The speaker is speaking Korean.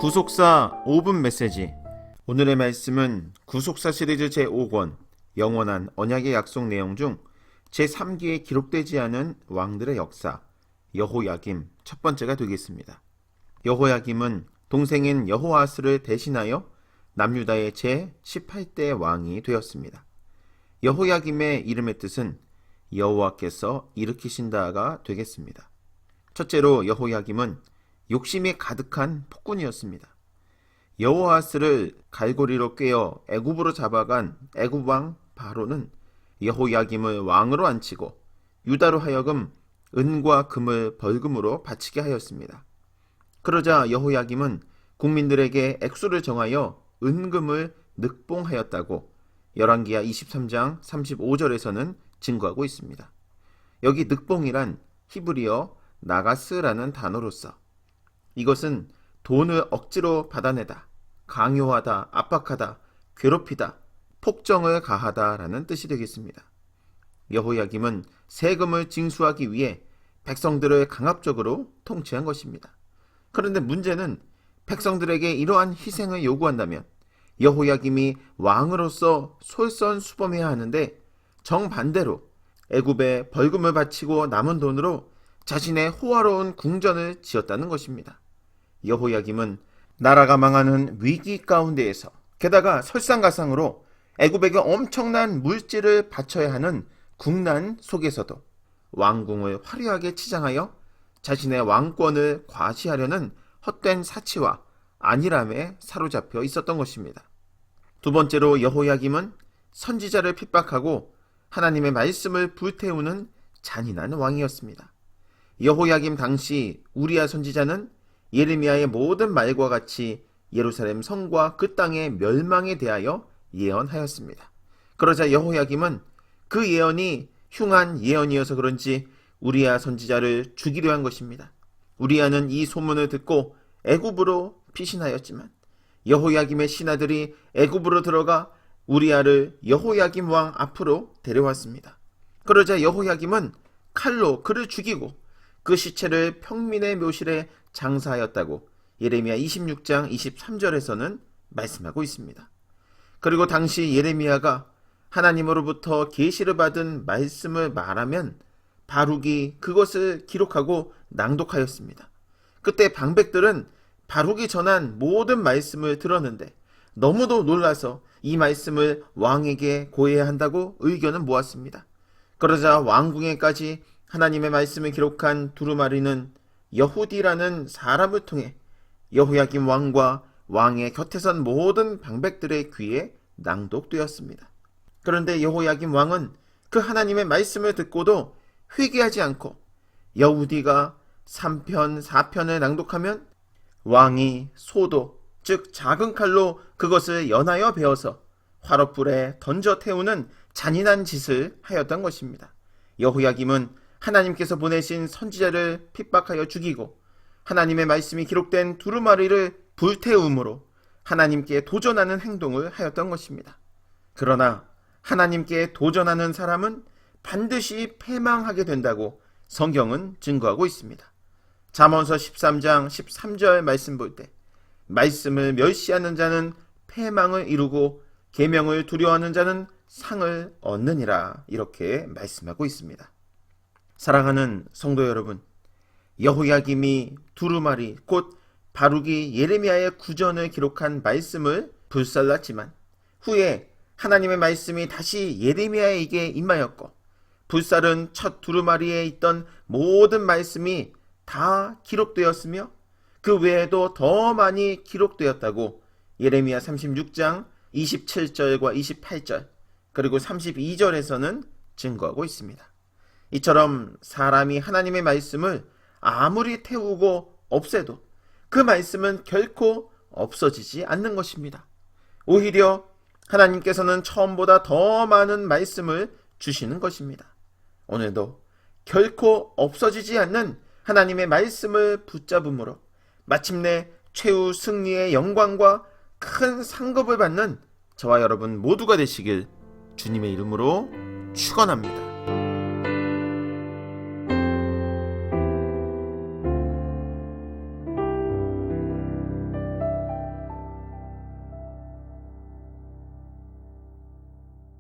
구속사 5분 메시지. 오늘의 말씀은 구속사 시리즈 제5권 영원한 언약의 약속 내용 중 제3기에 기록되지 않은 왕들의 역사 여호야김 첫 번째가 되겠습니다. 여호야김은 동생인 여호아스를 대신하여 남유다의 제18대 왕이 되었습니다. 여호야김의 이름의 뜻은 여호와께서 일으키신다가 되겠습니다. 첫째로 여호야김은 욕심이 가득한 폭군이었습니다. 여호아스를 갈고리로 꿰어 애굽으로 잡아간 애굽 왕 바로는 여호야김을 왕으로 앉히고 유다로 하여금 은과 금을 벌금으로 바치게 하였습니다. 그러자 여호야김은 국민들에게 액수를 정하여 은금을 늑봉하였다고 열왕기하 23장 35절에서는 증거하고 있습니다. 여기 늑봉이란 히브리어 나가스라는 단어로서 이것은 돈을 억지로 받아내다, 강요하다, 압박하다, 괴롭히다, 폭정을 가하다 라는 뜻이 되겠습니다. 여호야김은 세금을 징수하기 위해 백성들을 강압적으로 통치한 것입니다. 그런데 문제는 백성들에게 이러한 희생을 요구한다면 여호야김이 왕으로서 솔선수범해야 하는데 정반대로 애굽에 벌금을 바치고 남은 돈으로 자신의 호화로운 궁전을 지었다는 것입니다. 여호야김은 나라가 망하는 위기 가운데에서 게다가 설상가상으로 애굽에게 엄청난 물질을 바쳐야 하는 국난 속에서도 왕궁을 화려하게 치장하여 자신의 왕권을 과시하려는 헛된 사치와 안일함에 사로잡혀 있었던 것입니다. 두 번째로 여호야김은 선지자를 핍박하고 하나님의 말씀을 불태우는 잔인한 왕이었습니다. 여호야김 당시 우리야 선지자는 예레미야의 모든 말과 같이 예루살렘 성과 그 땅의 멸망에 대하여 예언하였습니다. 그러자 여호야김은 그 예언이 흉한 예언이어서 그런지 우리야 선지자를 죽이려 한 것입니다. 우리야는 이 소문을 듣고 애굽으로 피신하였지만 여호야김의 신하들이 애굽으로 들어가 우리야를 여호야김 왕 앞으로 데려왔습니다. 그러자 여호야김은 칼로 그를 죽이고 그 시체를 평민의 묘실에 장사하였다고 예레미야 26장 23절에서는 말씀하고 있습니다. 그리고 당시 예레미야가 하나님으로부터 계시를 받은 말씀을 말하면 바룩이 그것을 기록하고 낭독하였습니다. 그때 방백들은 바룩이 전한 모든 말씀을 들었는데 너무도 놀라서 이 말씀을 왕에게 고해야 한다고 의견을 모았습니다. 그러자 왕궁에까지 하나님의 말씀을 기록한 두루마리는 여후디라는 사람을 통해 여호야김 왕과 왕의 곁에 선 모든 방백들의 귀에 낭독되었습니다. 그런데 여호야김 왕은 그 하나님의 말씀을 듣고도 회개하지 않고 여후디가 3편, 4편을 낭독하면 왕이 소도, 즉 작은 칼로 그것을 연하여 베어서 화롯불에 던져 태우는 잔인한 짓을 하였던 것입니다. 여호야김은 하나님께서 보내신 선지자를 핍박하여 죽이고 하나님의 말씀이 기록된 두루마리를 불태움으로 하나님께 도전하는 행동을 하였던 것입니다. 그러나 하나님께 도전하는 사람은 반드시 패망하게 된다고 성경은 증거하고 있습니다. 잠언서 13장 13절 말씀 볼 때 말씀을 멸시하는 자는 패망을 이루고 계명을 두려워하는 자는 상을 얻느니라 이렇게 말씀하고 있습니다. 사랑하는 성도 여러분, 여호야김이 두루마리 곧 바룩이 예레미야의 구전을 기록한 말씀을 불살랐지만 후에 하나님의 말씀이 다시 예레미야에게 임하였고 불살은 첫 두루마리에 있던 모든 말씀이 다 기록되었으며 그 외에도 더 많이 기록되었다고 예레미야 36장 27절과 28절 그리고 32절에서는 증거하고 있습니다. 이처럼 사람이 하나님의 말씀을 아무리 태우고 없애도 그 말씀은 결코 없어지지 않는 것입니다. 오히려 하나님께서는 처음보다 더 많은 말씀을 주시는 것입니다. 오늘도 결코 없어지지 않는 하나님의 말씀을 붙잡음으로 마침내 최후 승리의 영광과 큰 상급을 받는 저와 여러분 모두가 되시길 주님의 이름으로 축원합니다.